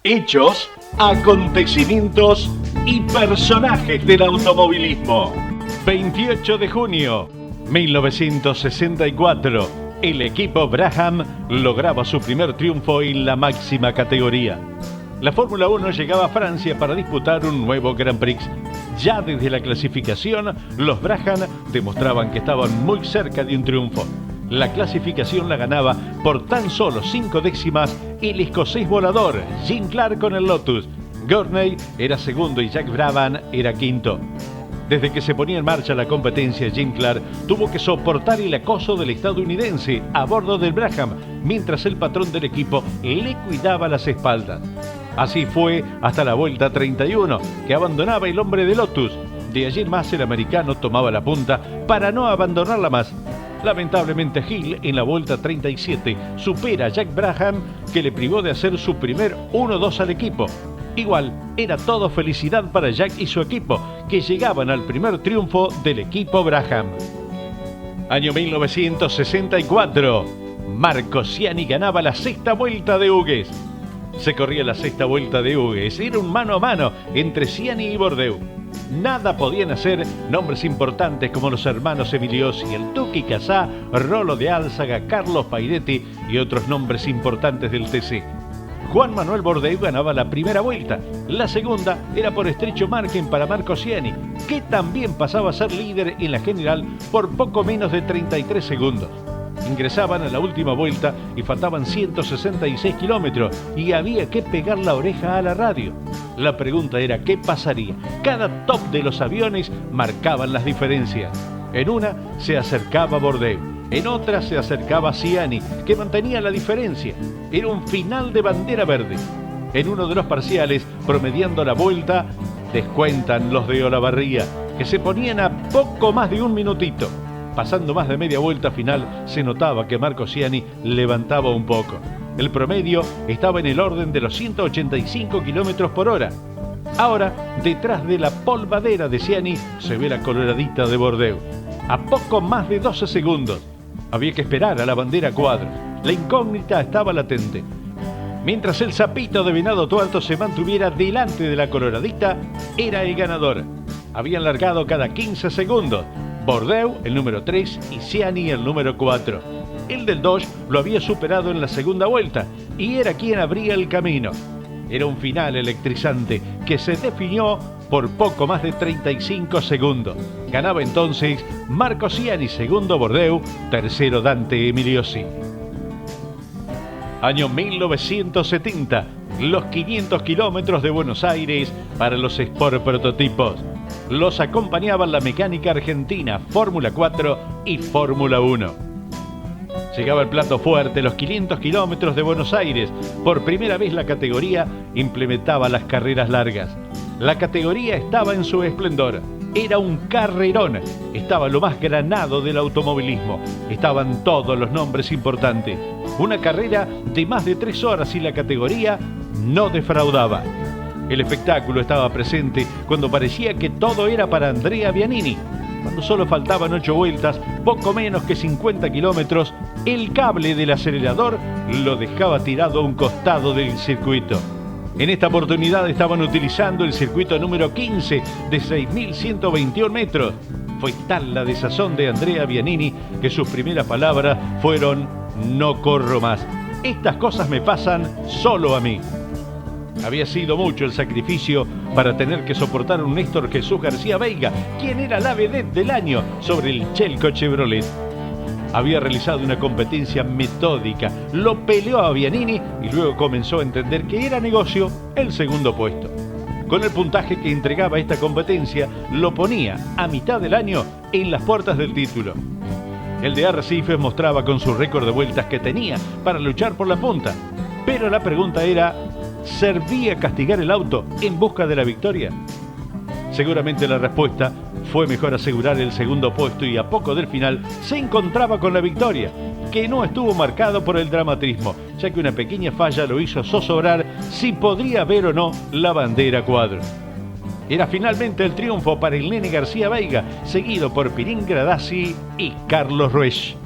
Hechos, acontecimientos y personajes del automovilismo. 28 de junio, 1964. El equipo Brabham lograba su primer triunfo en la máxima categoría. La Fórmula 1 llegaba a Francia para disputar un nuevo Grand Prix. Ya desde la clasificación, los Brabham demostraban que estaban muy cerca de un triunfo. La clasificación la ganaba por tan solo 5 décimas el escocés volador Jim Clark con el Lotus. Gurney era segundo y Jack Brabham era quinto. Desde que se ponía en marcha la competencia, Jim Clark tuvo que soportar el acoso del estadounidense a bordo del Brabham, mientras el patrón del equipo le cuidaba las espaldas. Así fue hasta la vuelta 31, que abandonaba el hombre de Lotus. De allí en más el americano tomaba la punta para no abandonarla más. Lamentablemente Hill en la vuelta 37 supera a Jack Brabham, que le privó de hacer su primer 1-2 al equipo. Igual, era todo felicidad para Jack y su equipo, que llegaban al primer triunfo del equipo Brabham. Año 1964. Marco Ciani ganaba la sexta vuelta de Hugues. Se corría la sexta vuelta de Hugues. Era un mano a mano entre Ciani y Bourdais. Nada podían hacer nombres importantes como los hermanos Emiliosi, el Tuki Casá, Rolo de Álzaga, Carlos Pairetti y otros nombres importantes del TC. Juan Manuel Bourdais ganaba la primera vuelta. La segunda era por estrecho margen para Marco Ciani, que también pasaba a ser líder en la general por poco menos de 33 segundos. Ingresaban a la última vuelta y faltaban 166 kilómetros y había que pegar la oreja a la radio. La pregunta era ¿qué pasaría? Cada top de los aviones marcaban las diferencias. En una se acercaba Bourdais, en otra se acercaba Ciani, que mantenía la diferencia. Era un final de bandera verde. En uno de los parciales, promediando la vuelta, descuentan los de Olavarría, que se ponían a poco más de un minutito. Pasando más de media vuelta final, se notaba que Marco Ciani levantaba un poco. El promedio estaba en el orden de los 185 kilómetros por hora. Ahora, detrás de la polvadera de Ciani, se ve la coloradita de Bourdais. A poco más de 12 segundos. Había que esperar a la bandera cuadros. La incógnita estaba latente. Mientras el sapito de Venado Tuerto se mantuviera delante de la coloradita, era el ganador. Habían largado cada 15 segundos. Bourdais, el número 3, y Ciani, el número 4. El del Dodge lo había superado en la segunda vuelta y era quien abría el camino. Era un final electrizante que se definió por poco más de 35 segundos. Ganaba entonces Marco Ciani, segundo Bourdais, tercero Dante Emiliosi. Año 1970. Los 500 kilómetros de Buenos Aires para los Sport Prototipos. Los acompañaban la mecánica argentina, Fórmula 4 y Fórmula 1. Llegaba el plato fuerte, los 500 kilómetros de Buenos Aires. Por primera vez la categoría implementaba las carreras largas. La categoría estaba en su esplendor. Era un carrerón. Estaba lo más granado del automovilismo. Estaban todos los nombres importantes. Una carrera de más de 3 horas y la categoría no defraudaba. El espectáculo estaba presente cuando parecía que todo era para Andrea Bianini. Cuando solo faltaban 8 vueltas, poco menos que 50 kilómetros, el cable del acelerador lo dejaba tirado a un costado del circuito. En esta oportunidad estaban utilizando el circuito número 15 de 6.121 metros. Fue tal la desazón de Andrea Bianini que sus primeras palabras fueron: no corro más. Estas cosas me pasan solo a mí. Había sido mucho el sacrificio para tener que soportar a un Néstor Jesús García Veiga, quien era la vedette del año sobre el Chelco Chevrolet. Había realizado una competencia metódica, lo peleó a Bianini y luego comenzó a entender que era negocio el segundo puesto. Con el puntaje que entregaba esta competencia, lo ponía a mitad del año en las puertas del título. El de Arrecifes mostraba con su récord de vueltas que tenía para luchar por la punta. Pero la pregunta era: ¿servía castigar el auto en busca de la victoria? Seguramente la respuesta fue mejor asegurar el segundo puesto y a poco del final se encontraba con la victoria, que no estuvo marcado por el dramatismo, ya que una pequeña falla lo hizo zozobrar si podría ver o no la bandera cuadro. Era finalmente el triunfo para el Nene García Veiga, seguido por Pirín Gradassi y Carlos Ruesch.